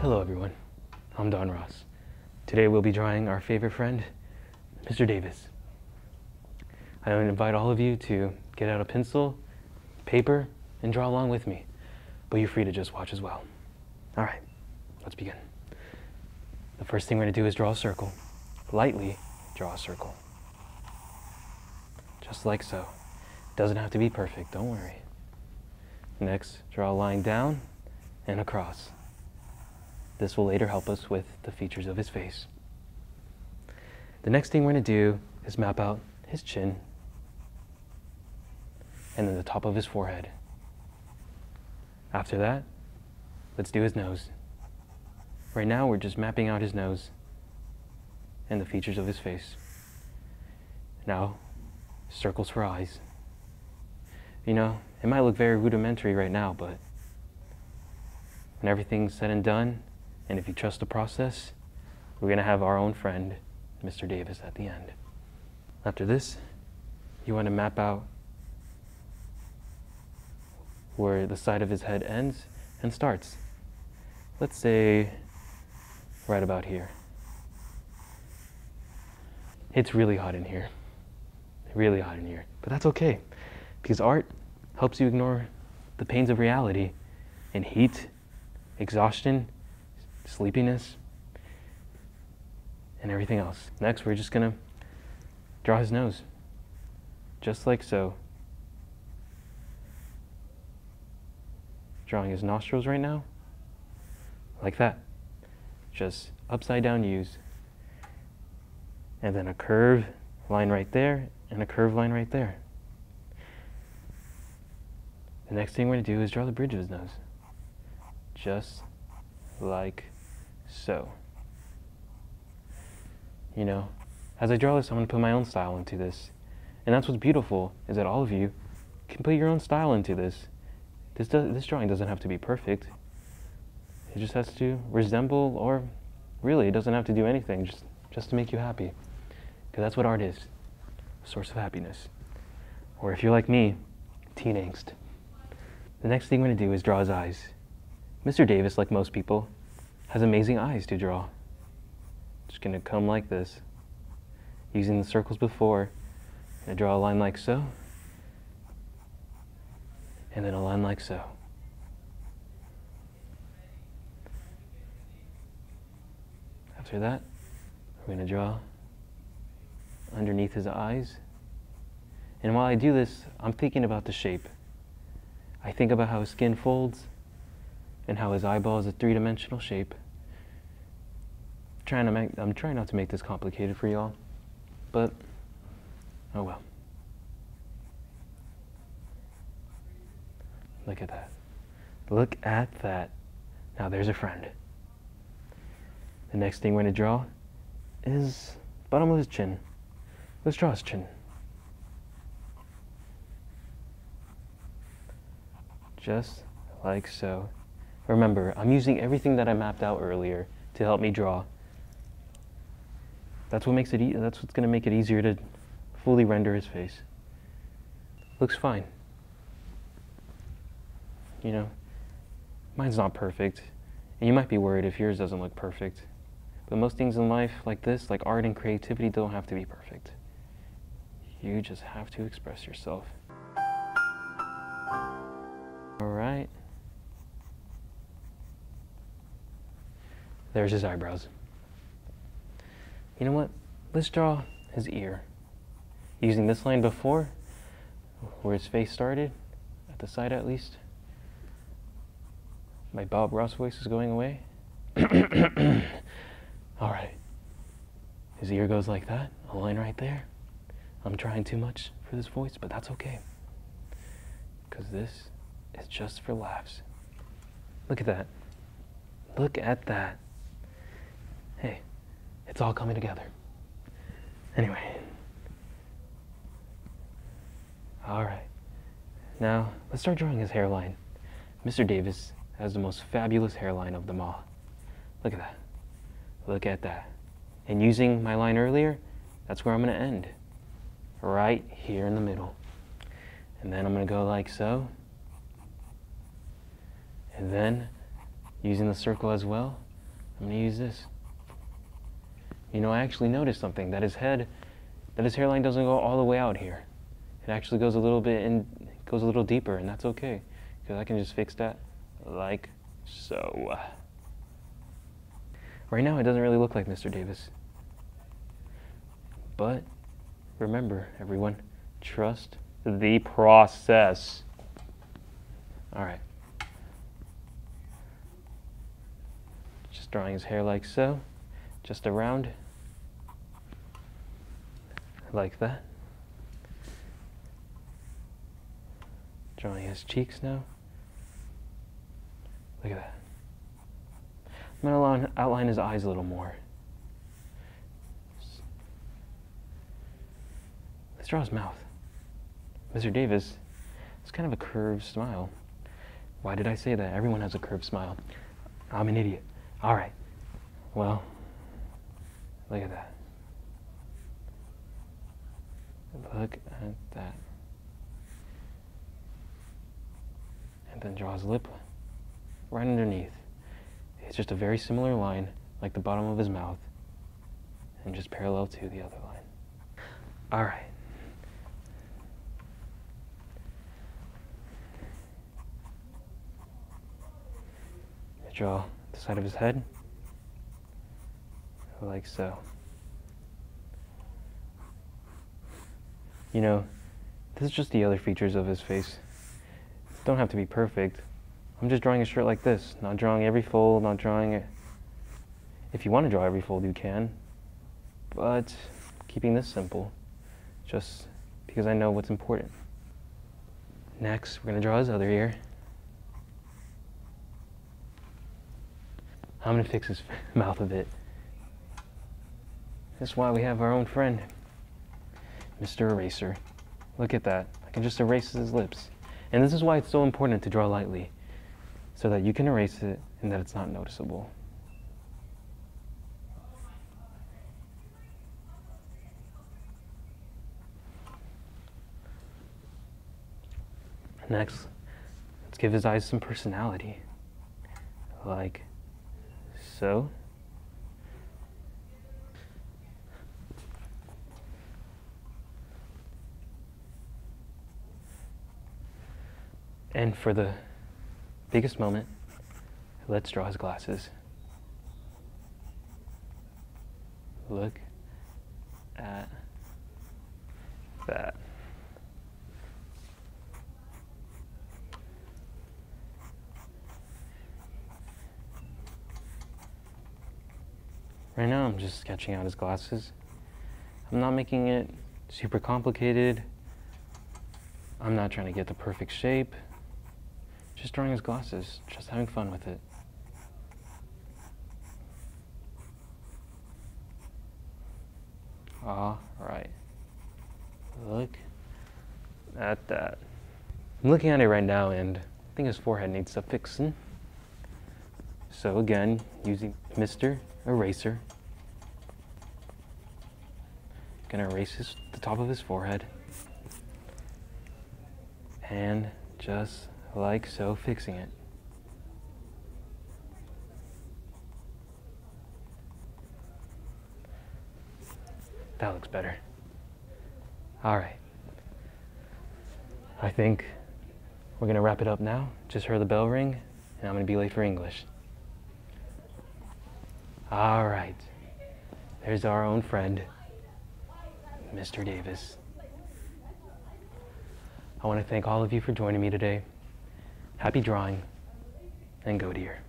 Hello everyone, I'm Don Ross. Today we'll be drawing our favorite friend, Mr. Davis. I invite all of you to get out a pencil, paper, and draw along with me, but you're free to just watch as well. All right, let's begin. The first thing we're going to do is draw a circle. Lightly draw a circle. Just like so. Doesn't have to be perfect, don't worry. Next, draw a line down and across. This will later help us with the features of his face. The next thing we're going to do is map out his chin and then the top of his forehead. After that, let's do his nose. Right now we're just mapping out his nose and the features of his face. Now, circles for eyes. You know, it might look very rudimentary right now, but when everything's said and done, and if you trust the process, we're going to have our own friend, Mr. Davis, at the end. After this, you want to map out where the side of his head ends and starts. Let's say right about here. It's really hot in here. Really hot in here. But that's okay, because art helps you ignore the pains of reality and heat, exhaustion, sleepiness, and everything else. Next, we're just gonna draw his nose, just like so. Drawing his nostrils right now, like that. Just upside down U's. And then a curved line right there, and a curved line right there. The next thing we're gonna do is draw the bridge of his nose, just like so. You know, as I draw this, I'm going to put my own style into this. And that's what's beautiful, is that all of you can put your own style into this. This drawing doesn't have to be perfect. It just has to resemble, or really, it doesn't have to do anything, just to make you happy. Because that's what art is, a source of happiness. Or if you're like me, teen angst. The next thing we're going to do is draw his eyes. Mr. Davis, like most people, has amazing eyes to draw. Just gonna come like this. Using the circles before, gonna draw a line like so, and then a line like so. After that, we're gonna draw underneath his eyes. And while I do this, I'm thinking about the shape. I think about how his skin folds, and how his eyeball is a three-dimensional shape. I'm trying not to make this complicated for y'all, but oh well. Look at that. Look at that. Now there's a friend. The next thing we're going to draw is bottom of his chin. Let's draw his chin. Just like so. Remember, I'm using everything that I mapped out earlier to help me draw. That's what makes it. That's what's going to make it easier to fully render his face. Looks fine. You know, mine's not perfect, and you might be worried if yours doesn't look perfect. But most things in life, like this, like art and creativity, don't have to be perfect. You just have to express yourself. All right. There's his eyebrows. You know what? Let's draw his ear. Using this line before, where his face started, at the side at least. My Bob Ross voice is going away. All right. His ear goes like that, a line right there. I'm trying too much for this voice, but that's okay. Because this is just for laughs. Look at that. Look at that. Hey, it's all coming together. Anyway. All right. Now, let's start drawing his hairline. Mr. Davis has the most fabulous hairline of them all. Look at that. Look at that. And using my line earlier, that's where I'm going to end. right here in the middle. And then I'm going to go like so. And then, using the circle as well, I'm going to use this. You know, I actually noticed something, that his hairline doesn't go all the way out here. It actually goes a little bit in, goes a little deeper, and that's okay, because I can just fix that like so. Right now, it doesn't really look like Mr. Davis. But remember, everyone, trust the process. All right. Just drawing his hair like so, just around, like that. Drawing his cheeks now. Look at that. I'm going to outline his eyes a little more. Let's draw his mouth. Mr. Davis has kind of a curved smile. Why did I say that? Everyone has a curved smile. I'm an idiot. All right. Well, look at that. Look at that. And then draw his lip right underneath. It's just a very similar line, like the bottom of his mouth, and just parallel to the other line. All right. Draw the side of his head, like so. You know, this is just the other features of his face. Don't have to be perfect. I'm just drawing a shirt like this, not drawing every fold, not drawing it. If you want to draw every fold, you can, but keeping this simple, just because I know what's important. Next, we're going to draw his other ear. I'm going to fix his mouth a bit. That's why we have our own friend, Mr. Eraser. Look at that. I can just erase his lips. And this is why it's so important to draw lightly, so that you can erase it and that it's not noticeable. Next, let's give his eyes some personality, like so. And for the biggest moment, let's draw his glasses. Look at that. Right now I'm just sketching out his glasses. I'm not making it super complicated. I'm not trying to get the perfect shape. Just drawing his glasses, just having fun with it. All right. Look at that. I'm looking at it right now and I think his forehead needs some fixing. So again, using Mr. Eraser. Gonna erase the top of his forehead. And just like so, fixing it. That looks better. All right. I think we're gonna wrap it up now. Just heard the bell ring and I'm gonna be late for English. All right. There's our own friend, Mr. Davis. I want to thank all of you for joining me today. Happy drawing, and go deer.